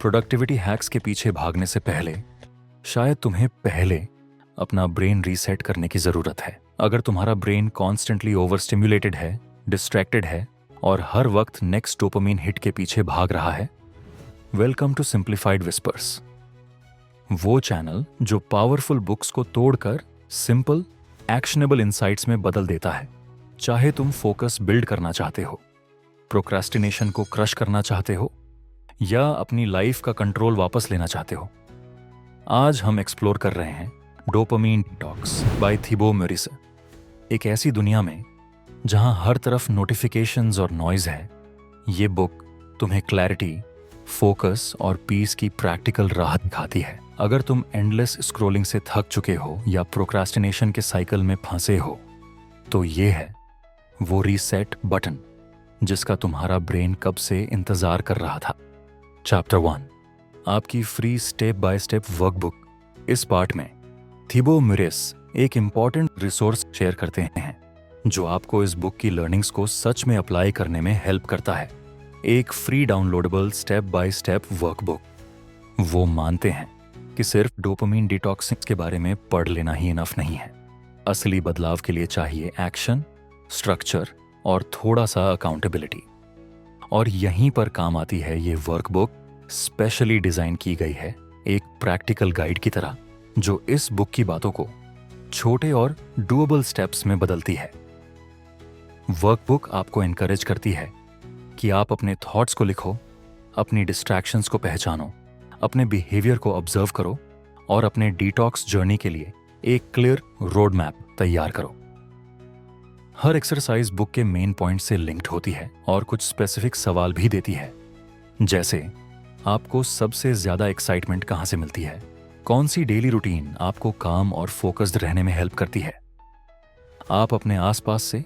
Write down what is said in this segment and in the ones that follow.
Productivity hacks के पीछे भागने से पहले शायद तुम्हें पहले अपना ब्रेन रीसेट करने की ज़रूरत है। अगर तुम्हारा ब्रेन कॉन्स्टेंटली ओवर स्टिम्युलेटेड है, डिस्ट्रैक्टेड है और हर वक्त नेक्स्ट डोपामीन हिट के पीछे भाग रहा है, वेलकम टू सिंप्लीफाइड विस्पर्स, वो चैनल जो पावरफुल बुक्स को तोड़कर सिंपल एक्शनेबल इंसाइट्स में बदल देता है। चाहे तुम फोकस बिल्ड करना चाहते हो, प्रोक्रेस्टिनेशन को क्रश करना चाहते हो या अपनी लाइफ का कंट्रोल वापस लेना चाहते हो, आज हम एक्सप्लोर कर रहे हैं डोपामीन डिटॉक्स बाय थिबो मोरिस। एक ऐसी दुनिया में जहां हर तरफ नोटिफिकेशंस और नॉइज है, ये बुक तुम्हें क्लैरिटी, फोकस और पीस की प्रैक्टिकल राह दिखाती है। अगर तुम एंडलेस स्क्रॉलिंग से थक चुके हो या प्रोक्रास्टिनेशन के साइकिल में फंसे हो, तो ये है वो रीसेट बटन जिसका तुम्हारा ब्रेन कब से इंतजार कर रहा था। चैप्टर 1, आपकी free step by step workbook. इस पार्ट में थिबो मोरिस एक इंपॉर्टेंट रिसोर्स शेयर करते हैं जो आपको इस बुक की लर्निंग्स को सच में अप्लाई करने में हेल्प करता है। एक free downloadable step by step workbook. वो मानते हैं कि सिर्फ डोपामीन डिटॉक्सिंग के बारे में पढ़ लेना ही इनफ नहीं है। असली बदलाव के लिए चाहिए एक्शन, स्ट्रक्चर और थोड़ा सा अकाउंटेबिलिटी। और यहीं पर काम आती है ये वर्कबुक। स्पेशली डिजाइन की गई है एक प्रैक्टिकल गाइड की तरह, जो इस बुक की बातों को छोटे और डूएबल स्टेप्स में बदलती है। वर्कबुक आपको एनकरेज करती है कि आप अपने थॉट्स को लिखो, अपनी डिस्ट्रैक्शंस को पहचानो, अपने बिहेवियर को ऑब्जर्व करो और अपने डिटॉक्स जर्नी के लिए एक क्लियर रोड मैप तैयार करो। हर एक्सरसाइज बुक के मेन पॉइंट से लिंक्ड होती है और कुछ स्पेसिफिक सवाल भी देती है, जैसे आपको सबसे ज्यादा एक्साइटमेंट कहां से मिलती है, कौन सी डेली रूटीन आपको काम और फोकस्ड रहने में हेल्प करती है, आप अपने आसपास से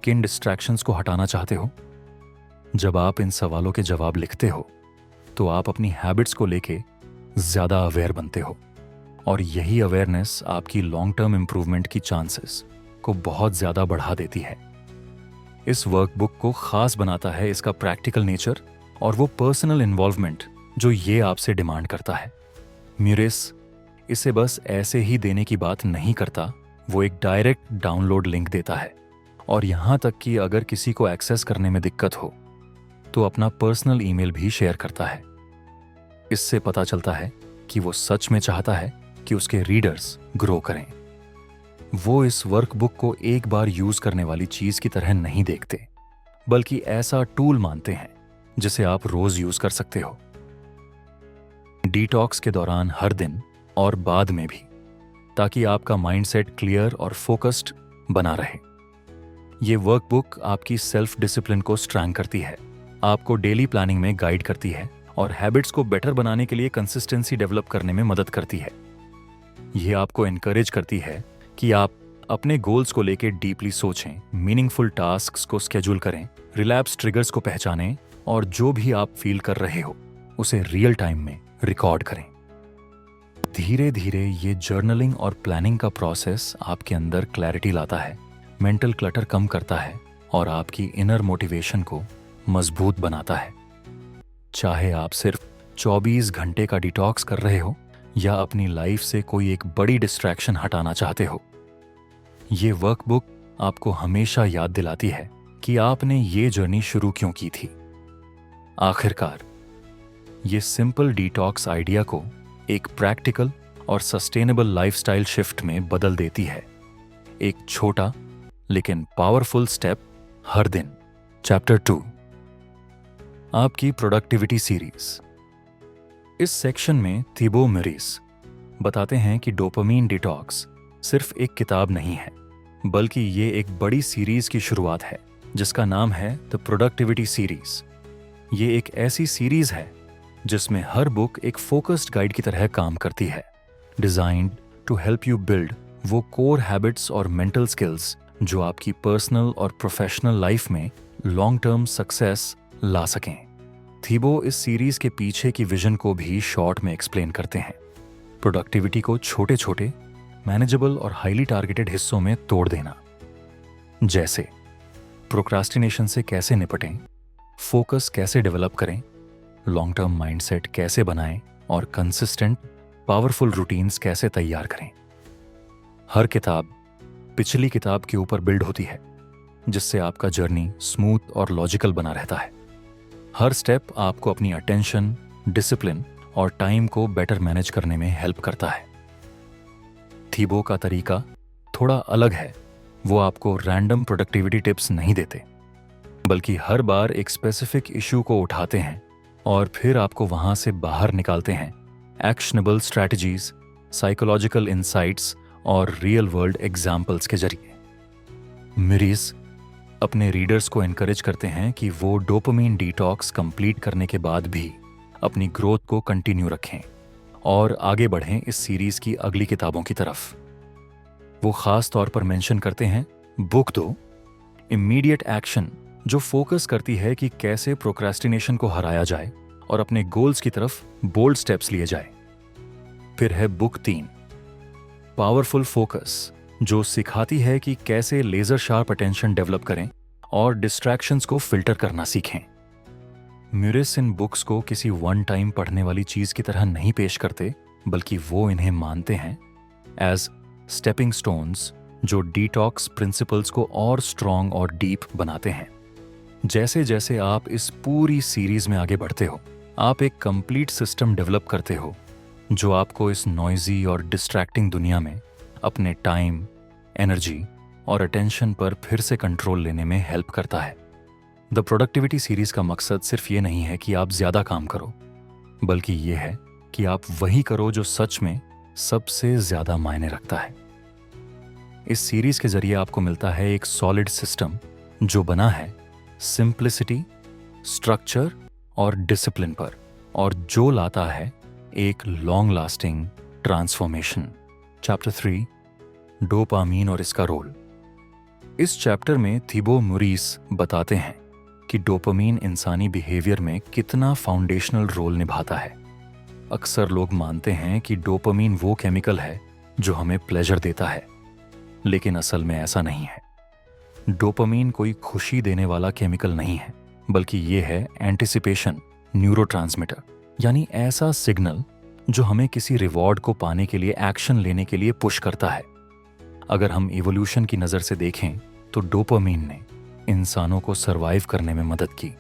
किन डिस्ट्रैक्शंस को हटाना चाहते हो। जब आप इन सवालों के जवाब लिखते हो तो आप अपनी हैबिट्स को लेके ज्यादा अवेयर बनते हो और यही अवेयरनेस आपकी लॉन्ग टर्म इंप्रूवमेंट की चांसेस को बहुत ज्यादा बढ़ा देती है। इस वर्कबुक को खास बनाता है इसका प्रैक्टिकल नेचर और वो पर्सनल इन्वॉल्वमेंट जो ये आपसे डिमांड करता है। मोरिस इसे बस ऐसे ही देने की बात नहीं करता, वो एक डायरेक्ट डाउनलोड लिंक देता है और यहां तक कि अगर किसी को एक्सेस करने में दिक्कत हो तो अपना पर्सनल ईमेल भी शेयर करता है। इससे पता चलता है कि वो सच में चाहता है कि उसके रीडर्स ग्रो करें। वो इस वर्कबुक को एक बार यूज करने वाली चीज की तरह नहीं देखते, बल्कि ऐसा टूल मानते हैं जिसे आप रोज यूज कर सकते हो, डिटॉक्स के दौरान, हर दिन और बाद में भी, ताकि आपका माइंडसेट क्लियर और फोकस्ड बना रहे। ये वर्कबुक आपकी सेल्फ डिसिप्लिन को स्ट्रैंग करती है, आपको डेली प्लानिंग में गाइड करती है और हैबिट्स को बेटर बनाने के लिए कंसिस्टेंसी डेवलप करने में मदद करती है। यह आपको एनकरेज करती है कि आप अपने गोल्स को लेकर डीपली सोचें, मीनिंगफुल टास्क्स को स्केड्यूल करें, रिलैप्स ट्रिगर्स को पहचानें और जो भी आप फील कर रहे हो उसे रियल टाइम में रिकॉर्ड करें। धीरे धीरे ये जर्नलिंग और प्लानिंग का प्रोसेस आपके अंदर क्लैरिटी लाता है, मेंटल क्लटर कम करता है और आपकी इनर मोटिवेशन को मजबूत बनाता है। चाहे आप सिर्फ 24 घंटे का डिटॉक्स कर रहे हो या अपनी लाइफ से कोई एक बड़ी डिस्ट्रैक्शन हटाना चाहते हो, ये वर्कबुक आपको हमेशा याद दिलाती है कि आपने ये जर्नी शुरू क्यों की थी। आखिरकार ये सिंपल डिटॉक्स आइडिया को एक प्रैक्टिकल और सस्टेनेबल लाइफस्टाइल शिफ्ट में बदल देती है। एक छोटा लेकिन पावरफुल स्टेप हर दिन। चैप्टर 2, आपकी प्रोडक्टिविटी सीरीज। इस सेक्शन में थिबो मोरिस बताते हैं कि डोपामीन डिटॉक्स सिर्फ एक किताब नहीं है, बल्कि ये एक बड़ी सीरीज की शुरुआत है जिसका नाम है द प्रोडक्टिविटी सीरीज। ये एक ऐसी सीरीज है जिसमें हर बुक एक फोकस्ड गाइड की तरह काम करती है, designed to help you build वो कोर हैबिट्स और मेंटल स्किल्स जो आपकी पर्सनल और प्रोफेशनल लाइफ में लॉन्ग टर्म सक्सेस ला सकें। थिबो इस सीरीज के पीछे की विजन को भी शॉर्ट में एक्सप्लेन करते हैं। प्रोडक्टिविटी को छोटे छोटे, मैनेजेबल और हाईली टारगेटेड हिस्सों में तोड़ देना, जैसे प्रोक्रास्टिनेशन से कैसे निपटें, फोकस कैसे डेवलप करें, लॉन्ग टर्म माइंडसेट कैसे बनाएं और कंसिस्टेंट पावरफुल रूटीन्स कैसे तैयार करें। हर किताब पिछली किताब के ऊपर बिल्ड होती है, जिससे आपका जर्नी स्मूथ और लॉजिकल बना रहता है। हर स्टेप आपको अपनी अटेंशन, डिसिप्लिन और टाइम को बेटर मैनेज करने में हेल्प करता है। थीबो का तरीका थोड़ा अलग है। वो आपको रैंडम प्रोडक्टिविटी टिप्स नहीं देते, बल्कि हर बार एक स्पेसिफिक इशू को उठाते हैं और फिर आपको वहां से बाहर निकालते हैं एक्शनेबल स्ट्रैटेजीज, साइकोलॉजिकल इंसाइट्स और रियल वर्ल्ड एग्जाम्पल्स के जरिए। मिरीज अपने रीडर्स को एनकरेज करते हैं कि वो डोपामाइन डिटॉक्स कंप्लीट करने के बाद भी अपनी ग्रोथ को कंटिन्यू रखें और आगे बढ़ें इस सीरीज की अगली किताबों की तरफ। वो खास तौर पर मेंशन करते हैं बुक 2 इमीडिएट एक्शन, जो फोकस करती है कि कैसे प्रोक्रेस्टिनेशन को हराया जाए और अपने गोल्स की तरफ बोल्ड स्टेप्स लिए जाए। फिर है बुक 3 पावरफुल फोकस, जो सिखाती है कि कैसे लेजर शार्प अटेंशन डेवलप करें और डिस्ट्रैक्शंस को फिल्टर करना सीखें। म्यूरिस इन बुक्स को किसी वन टाइम पढ़ने वाली चीज की तरह नहीं पेश करते, बल्कि वो इन्हें मानते हैं एज स्टेपिंग स्टोन्स, जो डिटॉक्स प्रिंसिपल्स को और स्ट्रॉन्ग और डीप बनाते हैं। जैसे जैसे आप इस पूरी सीरीज में आगे बढ़ते हो, आप एक कंप्लीट सिस्टम डेवलप करते हो जो आपको इस नॉइजी और डिस्ट्रैक्टिंग दुनिया में अपने टाइम, एनर्जी और अटेंशन पर फिर से कंट्रोल लेने में हेल्प करता है। द प्रोडक्टिविटी सीरीज का मकसद सिर्फ ये नहीं है कि आप ज्यादा काम करो, बल्कि ये है कि आप वही करो जो सच में सबसे ज्यादा मायने रखता है। इस सीरीज के जरिए आपको मिलता है एक सॉलिड सिस्टम जो बना है सिंप्लिसिटी, स्ट्रक्चर और डिसिप्लिन पर, और जो लाता है एक long lasting transformation. Chapter 3 dopamine और इसका रोल। इस चैप्टर में थीबो मुरीस बताते हैं कि डोपामीन इंसानी बिहेवियर में कितना फाउंडेशनल रोल निभाता है। अक्सर लोग मानते हैं कि डोपामीन वो केमिकल है जो हमें प्लेजर देता है, लेकिन असल में ऐसा नहीं है। डोपामीन कोई खुशी देने वाला केमिकल नहीं है, बल्कि ये है एंटिसिपेशन न्यूरोट्रांसमीटर, यानी ऐसा सिग्नल जो हमें किसी रिवॉर्ड को पाने के लिए एक्शन लेने के लिए पुश करता है। अगर हम इवोल्यूशन की नज़र से देखें तो डोपामीन ने इंसानों को सरवाइव करने में मदद की,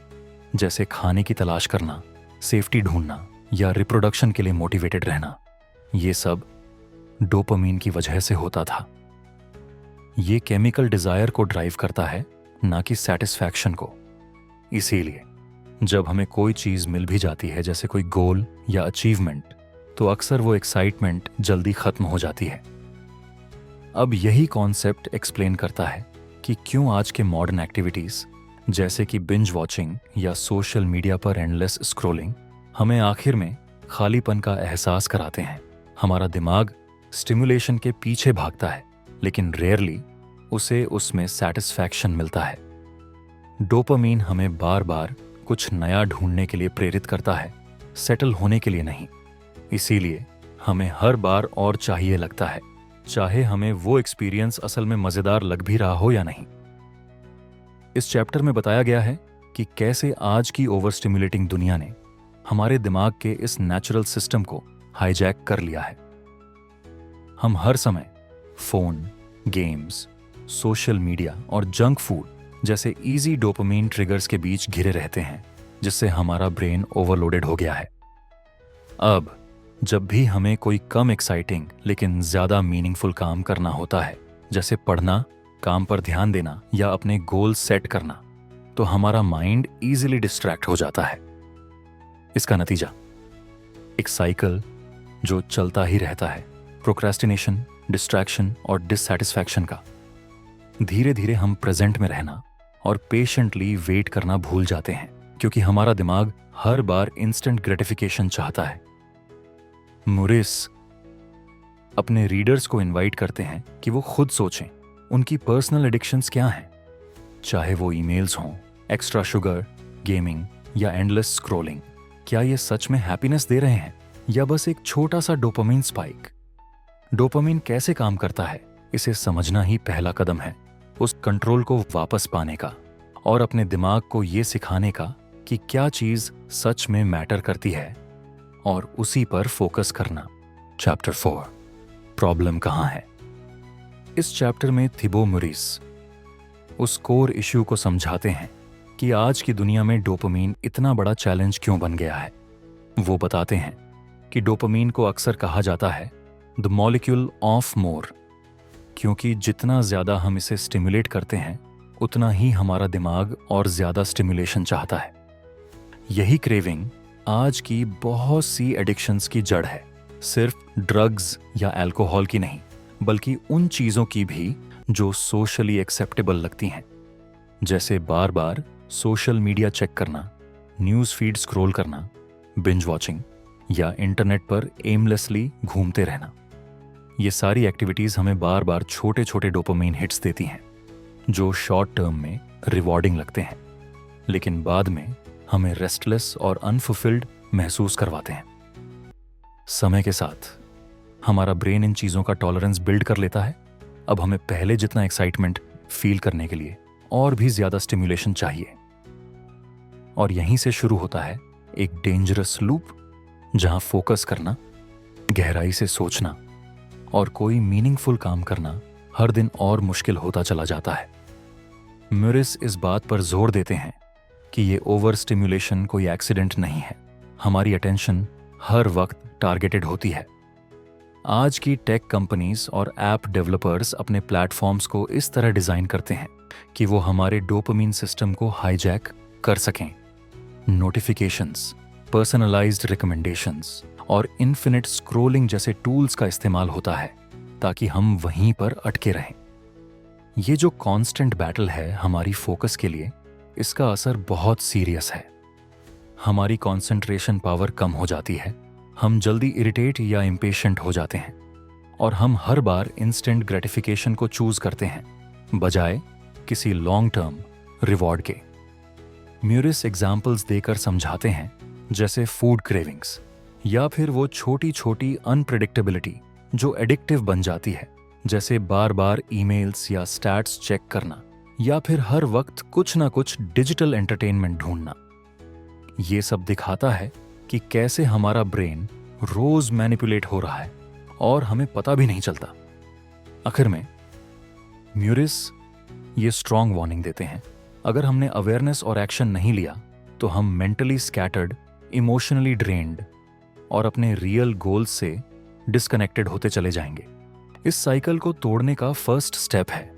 जैसे खाने की तलाश करना, सेफ्टी ढूंढना या रिप्रोडक्शन के लिए मोटिवेटेड रहना। ये सब डोपामीन की वजह से होता था। ये केमिकल डिजायर को ड्राइव करता है, ना कि सेटिस्फैक्शन को। इसीलिए जब हमें कोई चीज मिल भी जाती है, जैसे कोई गोल या अचीवमेंट, तो अक्सर वो एक्साइटमेंट जल्दी खत्म हो जाती है। अब यही कॉन्सेप्ट एक्सप्लेन करता है कि क्यों आज के मॉडर्न एक्टिविटीज जैसे कि बिंज वॉचिंग या सोशल मीडिया पर एंडलेस स्क्रॉलिंग हमें आखिर में खालीपन का एहसास कराते हैं। हमारा दिमाग स्टिमुलेशन के पीछे भागता है, लेकिन रेयरली उसे उसमें सेटिस्फैक्शन मिलता है। डोपामीन हमें बार बार कुछ नया ढूंढने के लिए प्रेरित करता है, सेटल होने के लिए नहीं। इसीलिए हमें हर बार और चाहिए लगता है, चाहे हमें वो एक्सपीरियंस असल में मजेदार लग भी रहा हो या नहीं। इस चैप्टर में बताया गया है कि कैसे आज की ओवर स्टिमुलेटिंग दुनिया ने हमारे दिमाग के इस नेचुरल सिस्टम को हाईजैक कर लिया है। हम हर समय फोन, गेम्स, सोशल मीडिया और जंक फूड जैसे इजी डोपामीन ट्रिगर्स के बीच घिरे रहते हैं, जिससे हमारा ब्रेन ओवरलोडेड हो गया है। अब जब भी हमें कोई कम एक्साइटिंग लेकिन ज्यादा मीनिंगफुल काम करना होता है, जैसे पढ़ना, काम पर ध्यान देना या अपने गोल सेट करना, तो हमारा माइंड इजीली डिस्ट्रैक्ट हो जाता है। इसका नतीजा एक साइकिल जो चलता ही रहता है, प्रोक्रेस्टिनेशन, डिस्ट्रैक्शन और डिससैटिस्फैक्शन का। धीरे धीरे हम प्रेजेंट में रहना और पेशेंटली वेट करना भूल जाते हैं, क्योंकि हमारा दिमाग हर बार इंस्टेंट ग्रेटिफिकेशन चाहता है। मुरिस अपने रीडर्स को इनवाइट करते हैं कि वो खुद सोचें उनकी पर्सनल एडिक्शंस क्या हैं, चाहे वो ईमेल्स हों, एक्स्ट्रा शुगर, गेमिंग या एंडलेस स्क्रॉलिंग। क्या ये सच में हैप्पीनेस दे रहे हैं या बस एक छोटा सा डोपामीन स्पाइक? डोपामीन कैसे काम करता है, इसे समझना ही पहला कदम है उस कंट्रोल को वापस पाने का और अपने दिमाग को ये सिखाने का कि क्या चीज सच में मैटर करती है और उसी पर फोकस करना। चैप्टर 4, प्रॉब्लम कहाँ है। इस चैप्टर में थिबो मुरिस उस कोर इश्यू को समझाते हैं कि आज की दुनिया में डोपामीन इतना बड़ा चैलेंज क्यों बन गया है। वो बताते हैं कि डोपामीन को अक्सर कहा जाता है द मॉलिक्यूल ऑफ मोर, क्योंकि जितना ज्यादा हम इसे स्टिमुलेट करते हैं उतना ही हमारा दिमाग और ज्यादा स्टिमुलेशन चाहता है। यही क्रेविंग आज की बहुत सी एडिक्शंस की जड़ है, सिर्फ ड्रग्स या अल्कोहल की नहीं, बल्कि उन चीजों की भी जो सोशली एक्सेप्टेबल लगती हैं, जैसे बार बार सोशल मीडिया चेक करना, न्यूज फीड स्क्रॉल करना, बिंज वॉचिंग या इंटरनेट पर एमलेसली घूमते रहना। ये सारी एक्टिविटीज हमें बार बार छोटे छोटे डोपामाइन हिट्स देती हैं जो शॉर्ट टर्म में रिवॉर्डिंग लगते हैं, लेकिन बाद में हमें रेस्टलेस और अनफुलफिल्ड महसूस करवाते हैं। समय के साथ हमारा ब्रेन इन चीजों का टॉलरेंस बिल्ड कर लेता है। अब हमें पहले जितना एक्साइटमेंट फील करने के लिए और भी ज्यादा स्टिम्युलेशन चाहिए, और यहीं से शुरू होता है एक डेंजरस लूप जहां फोकस करना, गहराई से सोचना और कोई मीनिंगफुल काम करना हर दिन और मुश्किल होता चला जाता है। मुरिस इस बात पर जोर देते हैं कि ये ओवर स्टिम्युलेशन कोई एक्सीडेंट नहीं है। हमारी अटेंशन हर वक्त टारगेटेड होती है। आज की टेक कंपनीज और ऐप डेवलपर्स अपने प्लेटफॉर्म्स को इस तरह डिजाइन करते हैं कि वो हमारे डोपामीन सिस्टम को हाईजैक कर सकें। नोटिफिकेशंस, पर्सनलाइज्ड रिकमेंडेशंस और इन्फिनिट स्क्रोलिंग जैसे टूल्स का इस्तेमाल होता है ताकि हम वहीं पर अटके रहें। ये जो कांस्टेंट बैटल है हमारी फोकस के लिए, इसका असर बहुत सीरियस है। हमारी कंसंट्रेशन पावर कम हो जाती है, हम जल्दी इरिटेट या इम्पेशेंट हो जाते हैं, और हम हर बार इंस्टेंट ग्रेटिफिकेशन को चूज करते हैं बजाय किसी लॉन्ग टर्म रिवॉर्ड के। म्यूरिस एग्जाम्पल्स देकर समझाते हैं, जैसे फूड क्रेविंग्स या फिर वो छोटी छोटी अनप्रेडिक्टेबिलिटी जो एडिक्टिव बन जाती है, जैसे बार बार ईमेल्स या स्टैट्स चेक करना या फिर हर वक्त कुछ ना कुछ डिजिटल एंटरटेनमेंट ढूंढना। ये सब दिखाता है कि कैसे हमारा ब्रेन रोज मैनिपुलेट हो रहा है और हमें पता भी नहीं चलता। आखिर में म्यूरिस ये स्ट्रॉन्ग वार्निंग देते हैं, अगर हमने अवेयरनेस और एक्शन नहीं लिया तो हम मेंटली स्कैटर्ड, इमोशनली ड्रेन्ड और अपने रियल गोल्स से डिस्कनेक्टेड होते चले जाएंगे। इस साइकिल को तोड़ने का फर्स्ट स्टेप है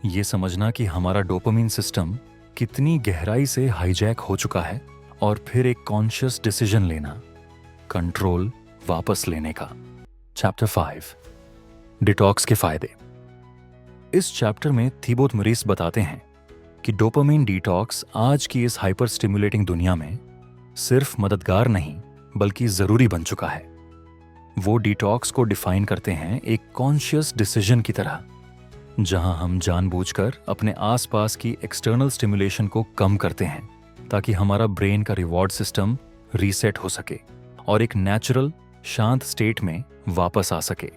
ये समझना कि हमारा डोपामीन सिस्टम कितनी गहराई से हाईजैक हो चुका है, और फिर एक कॉन्शियस डिसीजन लेना, कंट्रोल वापस लेने का। चैप्टर 5, डिटॉक्स के फायदे। इस चैप्टर में थिबो मुरिस बताते हैं कि डोपामीन डिटॉक्स आज की इस हाइपर स्टिमुलेटिंग दुनिया में सिर्फ मददगार नहीं बल्कि जरूरी बन चुका है। वो डिटॉक्स को डिफाइन करते हैं एक कॉन्शियस डिसीजन की तरह, जहां हम जानबूझकर अपने आसपास की एक्सटर्नल स्टिमुलेशन को कम करते हैं ताकि हमारा ब्रेन का रिवॉर्ड सिस्टम रीसेट हो सके और एक नेचुरल शांत स्टेट में वापस आ सके।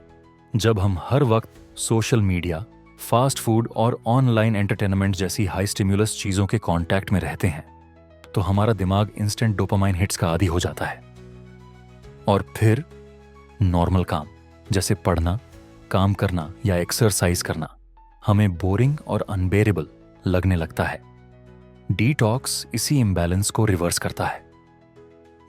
जब हम हर वक्त सोशल मीडिया, फास्ट फूड और ऑनलाइन एंटरटेनमेंट जैसी हाई स्टिमुलस चीजों के कांटेक्ट में रहते हैं तो हमारा दिमाग इंस्टेंट डोपामाइन हिट्स का आदी हो जाता है, और फिर नॉर्मल काम जैसे पढ़ना, काम करना या एक्सरसाइज करना हमें बोरिंग और अनबेरेबल लगने लगता है। डिटॉक्स इसी इम्बैलेंस को रिवर्स करता है।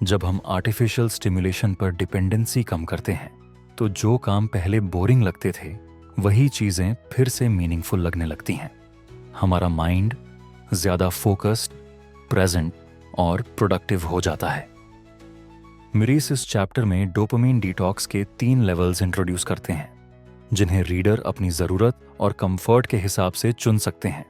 जब हम आर्टिफिशियल स्टिमुलेशन पर डिपेंडेंसी कम करते हैं तो जो काम पहले बोरिंग लगते थे वही चीजें फिर से मीनिंगफुल लगने लगती हैं। हमारा माइंड ज्यादा फोकस्ड, प्रेजेंट और प्रोडक्टिव हो जाता है। मुरिस इस चैप्टर में डोपामीन डिटॉक्स के 3 लेवल्स इंट्रोड्यूस करते हैं जिन्हें रीडर अपनी जरूरत और कंफर्ट के हिसाब से चुन सकते हैं।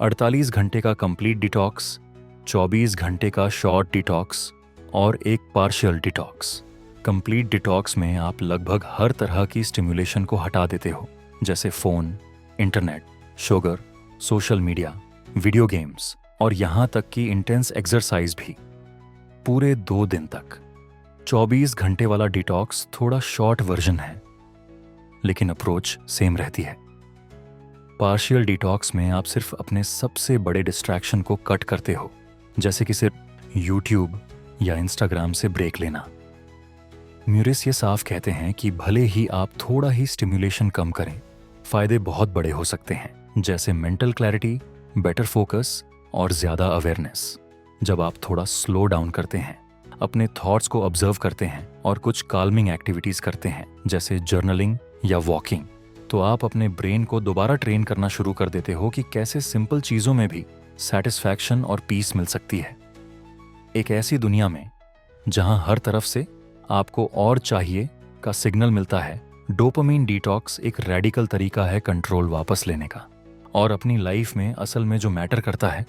48 घंटे का कंप्लीट डिटॉक्स, 24 घंटे का शॉर्ट डिटॉक्स और एक पार्शियल डिटॉक्स। कंप्लीट डिटॉक्स में आप लगभग हर तरह की स्टिमुलेशन को हटा देते हो, जैसे phone, internet, sugar, social media, video games और यहां तक कि इंटेंस एक्सरसाइज भी, पूरे 2 दिन तक। 24 घंटे वाला डिटॉक्स थोड़ा शॉर्ट वर्जन है, लेकिन अप्रोच सेम रहती है। पार्शियल डिटॉक्स में आप सिर्फ अपने सबसे बड़े डिस्ट्रैक्शन को कट करते हो, जैसे कि सिर्फ यूट्यूब या इंस्टाग्राम से ब्रेक लेना। म्यूरिस ये साफ कहते हैं कि भले ही आप थोड़ा ही स्टिम्युलेशन कम करें, फायदे बहुत बड़े हो सकते हैं, जैसे मेंटल क्लैरिटी, बेटर फोकस और ज्यादा अवेयरनेस। जब आप थोड़ा स्लो डाउन करते हैं, अपने थॉट्स को ऑब्जर्व करते हैं और कुछ काल्मिंग एक्टिविटीज करते हैं जैसे जर्नलिंग या वॉकिंग, तो आप अपने ब्रेन को दोबारा ट्रेन करना शुरू कर देते हो कि कैसे सिंपल चीजों में भी सेटिस्फैक्शन और पीस मिल सकती है। एक ऐसी दुनिया में जहां हर तरफ से आपको और चाहिए का सिग्नल मिलता है, डोपामिन डिटॉक्स एक रेडिकल तरीका है कंट्रोल वापस लेने का और अपनी लाइफ में असल में जो मैटर करता है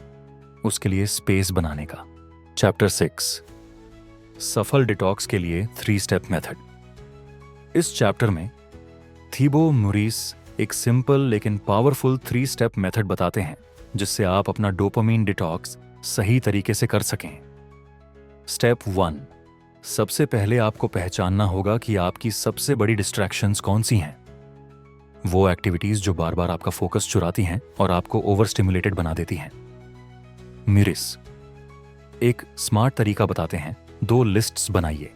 उसके लिए स्पेस बनाने का। चैप्टर 6, सफल डिटॉक्स के लिए 3 स्टेप मेथड। इस चैप्टर में थीबो म्यूरिस एक सिंपल लेकिन पावरफुल 3 स्टेप मेथड बताते हैं जिससे आप अपना डोपामिन डिटॉक्स सही तरीके से कर सकें। स्टेप 1, सबसे पहले आपको पहचानना होगा कि आपकी सबसे बड़ी डिस्ट्रैक्शंस कौन सी हैं। वो एक्टिविटीज जो बार बार आपका फोकस चुराती हैं और आपको ओवर स्टिमुलेटेड बना देती हैं। म्यूरिस एक स्मार्ट तरीका बताते हैं, 2 लिस्ट्स बनाइए।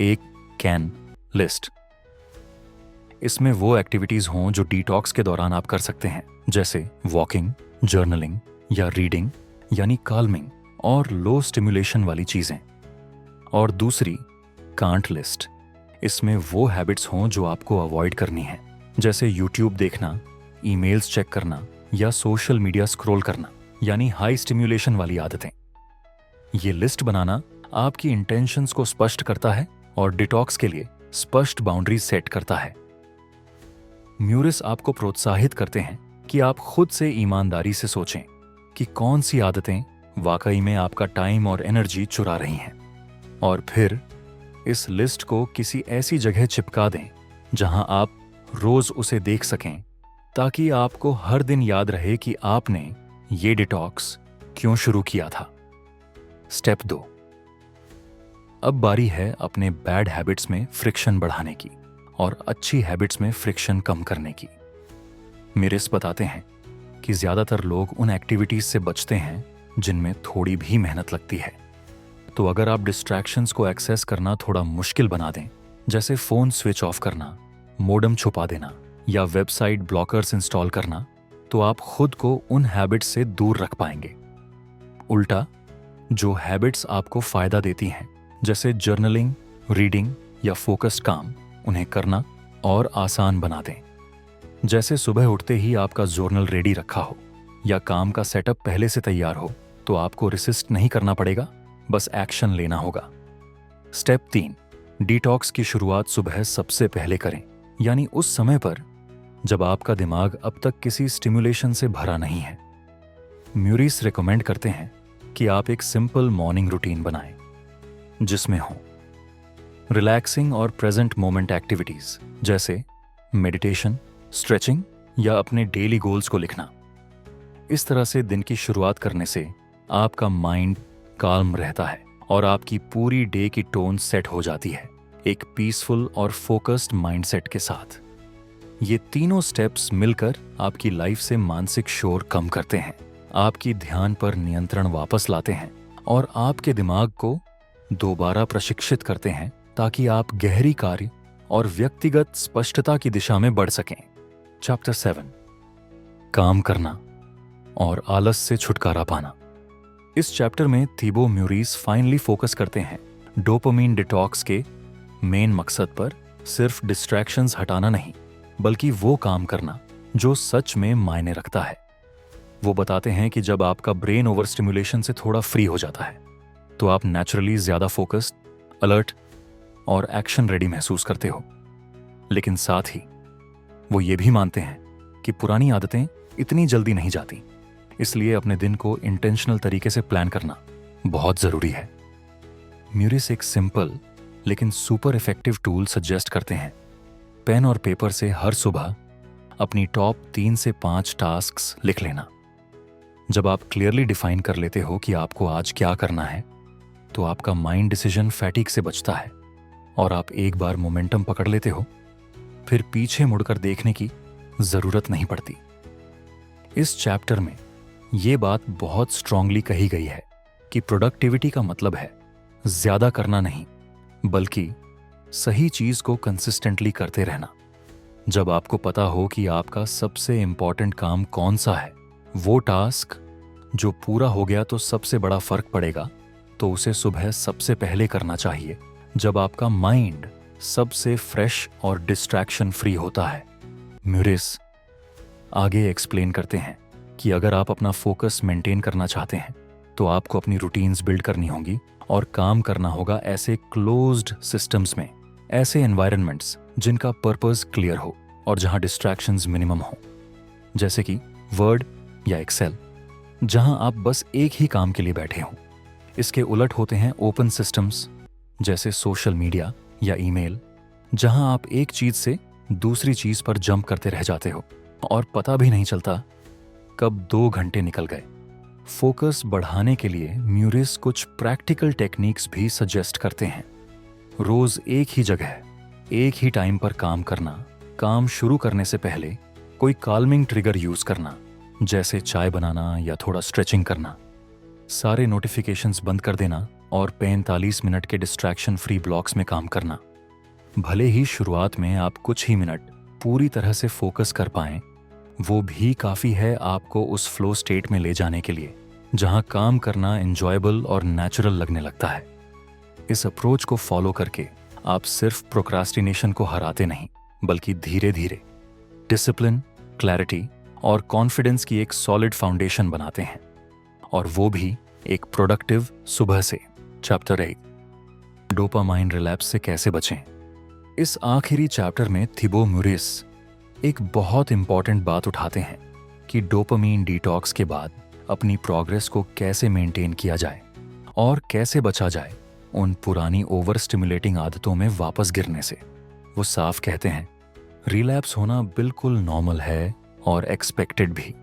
एक कैन लिस्ट, इसमें वो एक्टिविटीज हों जो डिटॉक्स के दौरान आप कर सकते हैं, जैसे वॉकिंग, जर्नलिंग या रीडिंग, यानी काल्मिंग और लो स्टिमुलेशन वाली चीजें। और दूसरी कांट लिस्ट, इसमें वो हैबिट्स हों जो आपको अवॉइड करनी है, जैसे यूट्यूब देखना, ईमेल्स चेक करना या सोशल मीडिया स्क्रॉल करना, यानी हाई स्टिम्युलेशन वाली आदतें। ये लिस्ट बनाना आपकी इंटेंशंस को स्पष्ट करता है और डिटॉक्स के लिए स्पष्ट बाउंड्रीज सेट करता है। म्यूरिस आपको प्रोत्साहित करते हैं कि आप खुद से ईमानदारी से सोचें कि कौन सी आदतें वाकई में आपका टाइम और एनर्जी चुरा रही हैं, और फिर इस लिस्ट को किसी ऐसी जगह चिपका दें जहां आप रोज उसे देख सकें, ताकि आपको हर दिन याद रहे कि आपने ये डिटॉक्स क्यों शुरू किया था। स्टेप 2, अब बारी है अपने बैड हैबिट्स में फ्रिक्शन बढ़ाने की और अच्छी हैबिट्स में फ्रिक्शन कम करने की। म्यूरिस बताते हैं कि ज्यादातर लोग उन एक्टिविटीज से बचते हैं जिनमें थोड़ी भी मेहनत लगती है। तो अगर आप डिस्ट्रैक्शंस को एक्सेस करना थोड़ा मुश्किल बना दें, जैसे फोन स्विच ऑफ करना, मोडम छुपा देना या वेबसाइट ब्लॉकर्स इंस्टॉल करना, तो आप खुद को उन हैबिट्स से दूर रख पाएंगे। उल्टा, जो हैबिट्स आपको फायदा देती हैं, जैसे जर्नलिंग, रीडिंग या फोकस्ड काम, उन्हें करना और आसान बना दें। जैसे सुबह उठते ही आपका जर्नल रेडी रखा हो या काम का सेटअप पहले से तैयार हो, तो आपको रेसिस्ट नहीं करना पड़ेगा, बस एक्शन लेना होगा। स्टेप 3, डिटॉक्स की शुरुआत सुबह सबसे पहले करें, यानी उस समय पर जब आपका दिमाग अब तक किसी स्टिमुलेशन से भरा नहीं है। म्यूरिस रिकमेंड करते हैं कि आप एक सिंपल मॉर्निंग रूटीन बनाएं जिसमें हो रिलैक्सिंग और प्रेजेंट मोमेंट एक्टिविटीज, जैसे मेडिटेशन, स्ट्रेचिंग या अपने डेली गोल्स को लिखना। इस तरह से दिन की शुरुआत करने से आपका माइंड काल्म रहता है और आपकी पूरी डे की टोन सेट हो जाती है, एक पीसफुल और फोकस्ड माइंडसेट के साथ। ये तीनों स्टेप्स मिलकर आपकी लाइफ से मानसिक शोर कम करते हैं, आपकी ध्यान पर नियंत्रण वापस लाते हैं और आपके दिमाग को दोबारा प्रशिक्षित करते हैं, ताकि आप गहरी कार्य और व्यक्तिगत स्पष्टता की दिशा में बढ़ सकें। चैप्टर 7, काम करना और आलस से छुटकारा पाना। इस चैप्टर में थीबो म्यूरिस फाइनली फोकस करते हैं डोपामिन डिटॉक्स के मेन मकसद पर, सिर्फ डिस्ट्रैक्शंस हटाना नहीं, बल्कि वो काम करना जो सच में मायने रखता है। वो बताते हैं कि जब आपका ब्रेन ओवर स्टिमुलेशन से थोड़ा फ्री हो जाता है, तो आप नेचुरली ज्यादा फोकस्ड, अलर्ट और एक्शन रेडी महसूस करते हो। लेकिन साथ ही वो ये भी मानते हैं कि पुरानी आदतें इतनी जल्दी नहीं जाती, इसलिए अपने दिन को इंटेंशनल तरीके से प्लान करना बहुत जरूरी है। म्यूरिस एक सिंपल लेकिन सुपर इफेक्टिव टूल सजेस्ट करते हैं। पेन और पेपर से हर सुबह अपनी टॉप 3 से 5 टास्क्स लिख लेना। जब आप क्लियरली डिफाइन कर लेते हो कि आपको आज क्या करना है, तो आपका माइंड डिसीजन फैटिग से बचता है और आप एक बार मोमेंटम पकड़ लेते हो, फिर पीछे मुड़कर देखने की जरूरत नहीं पड़ती। इस चैप्टर में ये बात बहुत स्ट्रांगली कही गई है कि प्रोडक्टिविटी का मतलब है ज्यादा करना नहीं, बल्कि सही चीज को कंसिस्टेंटली करते रहना। जब आपको पता हो कि आपका सबसे इंपॉर्टेंट काम कौन सा है, वो टास्क जो पूरा हो गया तो सबसे बड़ा फर्क पड़ेगा, तो उसे सुबह सबसे पहले करना चाहिए, जब आपका माइंड सबसे फ्रेश और डिस्ट्रैक्शन फ्री होता है। म्यूरिस आगे एक्सप्लेन करते हैं कि अगर आप अपना फोकस मेंटेन करना चाहते हैं तो आपको अपनी रूटीन्स बिल्ड करनी होंगी और काम करना होगा ऐसे क्लोज्ड सिस्टम्स में, ऐसे एनवायरनमेंट्स जिनका पर्पस क्लियर हो और जहां डिस्ट्रैक्शंस मिनिमम हो, जैसे कि वर्ड या एक्सेल, जहां आप बस एक ही काम के लिए बैठे हों। इसके उलट होते हैं ओपन सिस्टम्स जैसे सोशल मीडिया या ईमेल, जहां आप एक चीज से दूसरी चीज पर जंप करते रह जाते हो और पता भी नहीं चलता कब 2 घंटे निकल गए। फोकस बढ़ाने के लिए म्यूरिस कुछ प्रैक्टिकल टेक्निक्स भी सजेस्ट करते हैं। रोज एक ही जगह, एक ही टाइम पर काम करना, काम शुरू करने से पहले कोई काल्मिंग ट्रिगर यूज करना, जैसे चाय बनाना या थोड़ा स्ट्रेचिंग करना, सारे नोटिफिकेशंस बंद कर देना और 45 मिनट के डिस्ट्रैक्शन फ्री ब्लॉक्स में काम करना। भले ही शुरुआत में आप कुछ ही मिनट पूरी तरह से फोकस कर पाएं, वो भी काफी है आपको उस फ्लो स्टेट में ले जाने के लिए जहां काम करना एंजॉयबल और नेचुरल लगने लगता है। इस अप्रोच को फॉलो करके आप सिर्फ प्रोक्रास्टिनेशन को हराते नहीं, बल्कि धीरे धीरे डिसिप्लिन, क्लैरिटी और कॉन्फिडेंस की एक सॉलिड फाउंडेशन बनाते हैं, और वो भी एक प्रोडक्टिव सुबह से। चैप्टर 8, डोपामाइन रिलैप्स से कैसे बचें। इस आखिरी चैप्टर में थिबो म्यूरिस एक बहुत इंपॉर्टेंट बात उठाते हैं कि डोपामाइन डिटॉक्स के बाद अपनी प्रोग्रेस को कैसे मेंटेन किया जाए और कैसे बचा जाए उन पुरानी ओवर स्टिमुलेटिंग आदतों में वापस गिरने से। वो साफ कहते हैं, रिलैप्स होना बिल्कुल नॉर्मल है और एक्सपेक्टेड भी।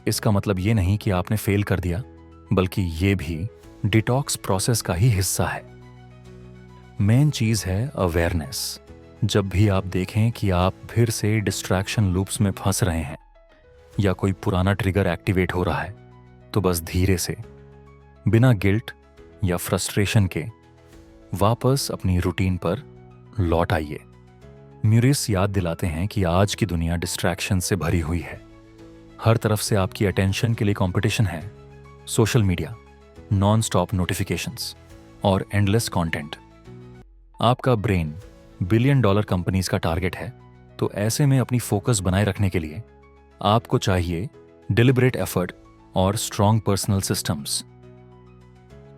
इसका मतलब ये नहीं कि आपने फेल कर दिया, बल्कि ये भी डिटॉक्स प्रोसेस का ही हिस्सा है। मेन चीज है अवेयरनेस। जब भी आप देखें कि आप फिर से डिस्ट्रैक्शन लूप्स में फंस रहे हैं या कोई पुराना ट्रिगर एक्टिवेट हो रहा है, तो बस धीरे से, बिना गिल्ट या फ्रस्ट्रेशन के, वापस अपनी रूटीन पर लौट आइए। म्यूरिस याद दिलाते हैं कि आज की दुनिया डिस्ट्रैक्शन से भरी हुई है। हर तरफ से आपकी अटेंशन के लिए कंपटीशन है। Social media, non stop notifications और एंडलेस कंटेंट। आपका ब्रेन $1 बिलियन कंपनीज का टारगेट है, तो ऐसे में अपनी फोकस बनाए रखने के लिए आपको चाहिए डिलिबरेट एफर्ट और strong personal systems.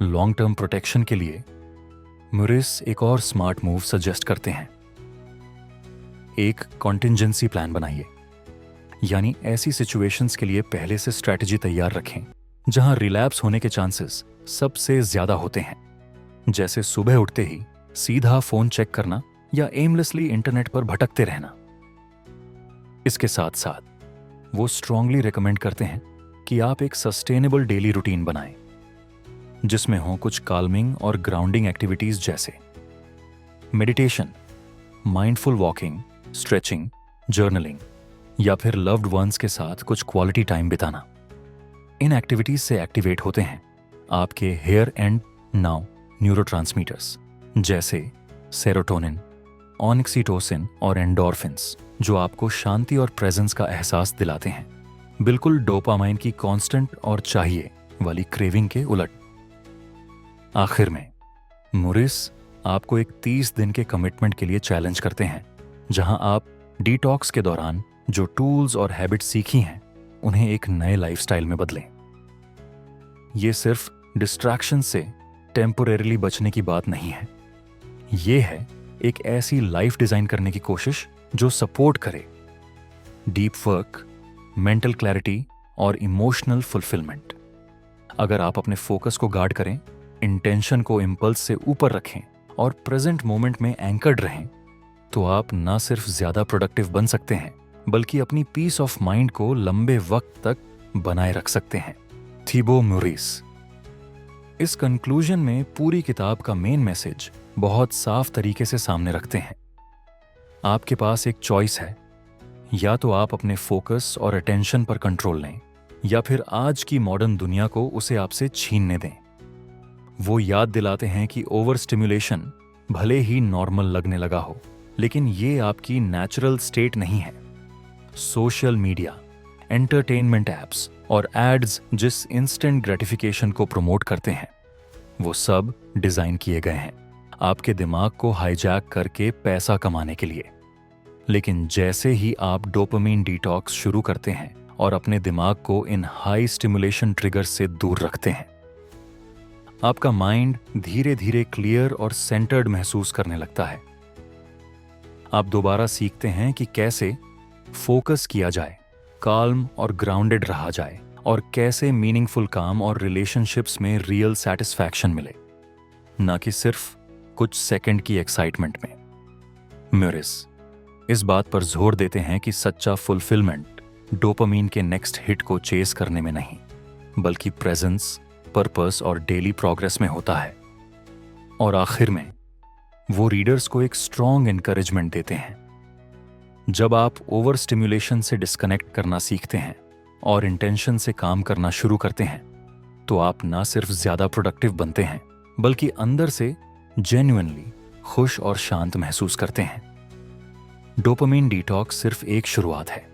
Long term protection के लिए म्यूरिस एक और स्मार्ट मूव सजेस्ट करते हैं। एक कॉन्टिंजेंसी प्लान बनाइए, यानी ऐसी सिचुएशंस के लिए पहले से स्ट्रैटेजी तैयार रखें जहां रिलैप्स होने के चांसेस सबसे ज्यादा होते हैं, जैसे सुबह उठते ही सीधा फोन चेक करना या एमलेसली इंटरनेट पर भटकते रहना। इसके साथ साथ वो स्ट्रांगली रिकमेंड करते हैं कि आप एक सस्टेनेबल डेली रूटीन बनाएं, जिसमें हो कुछ काल्मिंग और ग्राउंडिंग एक्टिविटीज जैसे meditation, mindful walking, stretching, journaling या फिर लव्ड वंस के साथ कुछ क्वालिटी टाइम बिताना। इन एक्टिविटीज से एक्टिवेट होते हैं आपके हियर एंड नाउ न्यूरोट्रांसमीटर्स जैसे सेरोटोनिन, ऑक्सीटोसिन और एंडोर्फिन्स, जो आपको शांति और प्रेजेंस का एहसास दिलाते हैं, बिल्कुल डोपामाइन की कांस्टेंट और चाहिए वाली क्रेविंग के उलट। आखिर में म्यूरिस आपको एक 30 दिन के कमिटमेंट के लिए चैलेंज करते हैं, जहां आप डिटॉक्स के दौरान जो टूल्स और हैबिट्स सीखी हैं उन्हें एक नए लाइफस्टाइल में बदलें। ये सिर्फ डिस्ट्रैक्शन से टेम्पोरेरीली बचने की बात नहीं है, ये है एक ऐसी लाइफ डिजाइन करने की कोशिश जो सपोर्ट करे डीप वर्क, मेंटल क्लैरिटी और इमोशनल फुलफिलमेंट। अगर आप अपने फोकस को गार्ड करें, इंटेंशन को इंपल्स से ऊपर रखें और प्रेजेंट मोमेंट में एंकर्ड रहें, तो आप न सिर्फ ज्यादा प्रोडक्टिव बन सकते हैं, बल्कि अपनी पीस ऑफ माइंड को लंबे वक्त तक बनाए रख सकते हैं। थिबो म्यूरिस इस कंक्लूजन में पूरी किताब का मेन मैसेज बहुत साफ तरीके से सामने रखते हैं। आपके पास एक चॉइस है, या तो आप अपने फोकस और अटेंशन पर कंट्रोल लें, या फिर आज की मॉडर्न दुनिया को उसे आपसे छीनने दें। वो याद दिलाते हैं कि ओवर स्टिमुलेशन भले ही नॉर्मल लगने लगा हो, लेकिन ये आपकी नेचुरल स्टेट नहीं है। सोशल मीडिया, एंटरटेनमेंट एप्स और एड्स जिस इंस्टेंट ग्रेटिफिकेशन को प्रमोट करते हैं, वो सब डिजाइन किए गए हैं आपके दिमाग को हाईजैक करके पैसा कमाने के लिए। लेकिन जैसे ही आप डोपामिन डिटॉक्स शुरू करते हैं और अपने दिमाग को इन हाई स्टिमुलेशन ट्रिगर्स से दूर रखते हैं, आपका माइंड धीरे धीरे क्लियर और सेंटर्ड महसूस करने लगता है। आप दोबारा सीखते हैं कि कैसे फोकस किया जाए, काल्म और ग्राउंडेड रहा जाए, और कैसे मीनिंगफुल काम और रिलेशनशिप्स में रियल सैटिस्फैक्शन मिले, ना कि सिर्फ कुछ सेकंड की एक्साइटमेंट में। म्यूरिस इस बात पर जोर देते हैं कि सच्चा फुलफिलमेंट डोपामीन के नेक्स्ट हिट को चेस करने में नहीं, बल्कि प्रेजेंस, पर्पस और डेली प्रोग्रेस में होता है। और आखिर में वो रीडर्स को एक स्ट्रॉन्ग एनकरेजमेंट देते हैं। जब आप ओवर स्टिमुलेशन से डिस्कनेक्ट करना सीखते हैं और इंटेंशन से काम करना शुरू करते हैं, तो आप ना सिर्फ ज्यादा प्रोडक्टिव बनते हैं, बल्कि अंदर से जेन्युइनली खुश और शांत महसूस करते हैं। डोपामिन डिटॉक्स सिर्फ एक शुरुआत है।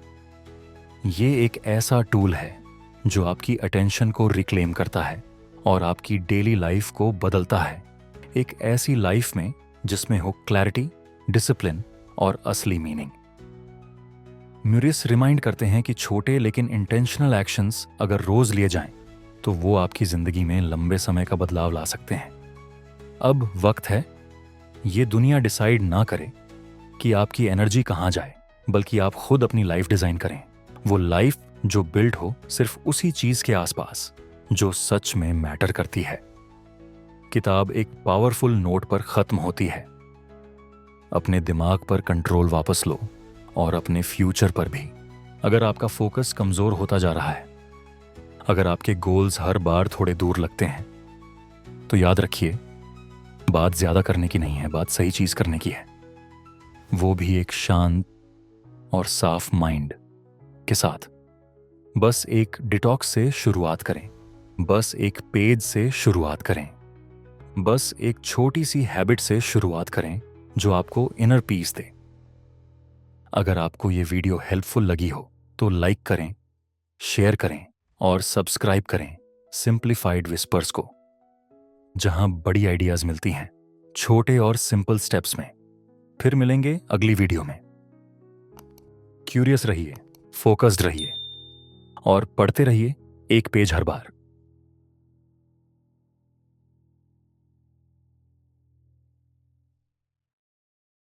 ये एक ऐसा टूल है जो आपकी अटेंशन को रिक्लेम करता है और आपकी डेली लाइफ को बदलता है, एक ऐसी लाइफ में जिसमें हो क्लैरिटी, डिसिप्लिन और असली मीनिंग। म्यूरिस रिमाइंड करते हैं कि छोटे लेकिन इंटेंशनल एक्शंस अगर रोज लिए जाएं, तो वो आपकी जिंदगी में लंबे समय का बदलाव ला सकते हैं। अब वक्त है ये दुनिया डिसाइड ना करे कि आपकी एनर्जी कहाँ जाए, बल्कि आप खुद अपनी लाइफ डिजाइन करें। वो लाइफ जो बिल्ड हो सिर्फ उसी चीज के आसपास जो सच में मैटर करती है। किताब एक पावरफुल नोट पर खत्म होती है। अपने दिमाग पर कंट्रोल वापस लो और अपने फ्यूचर पर भी। अगर आपका फोकस कमजोर होता जा रहा है, अगर आपके गोल्स हर बार थोड़े दूर लगते हैं, तो याद रखिए, बात ज्यादा करने की नहीं है, बात सही चीज करने की है। वो भी एक शांत और साफ माइंड के साथ। बस एक डिटॉक्स से शुरुआत करें, बस एक पेज से शुरुआत करें, बस एक छोटी सी हैबिट से शुरुआत करें जो आपको इनर पीस दे। अगर आपको ये वीडियो हेल्पफुल लगी हो तो लाइक करें, शेयर करें और सब्सक्राइब करें सिंप्लीफाइड विस्पर्स को, जहां बड़ी आइडियाज मिलती हैं छोटे और सिंपल स्टेप्स में। फिर मिलेंगे अगली वीडियो में। क्यूरियस रहिए, फोकस्ड रहिए और पढ़ते रहिए एक पेज हर बार।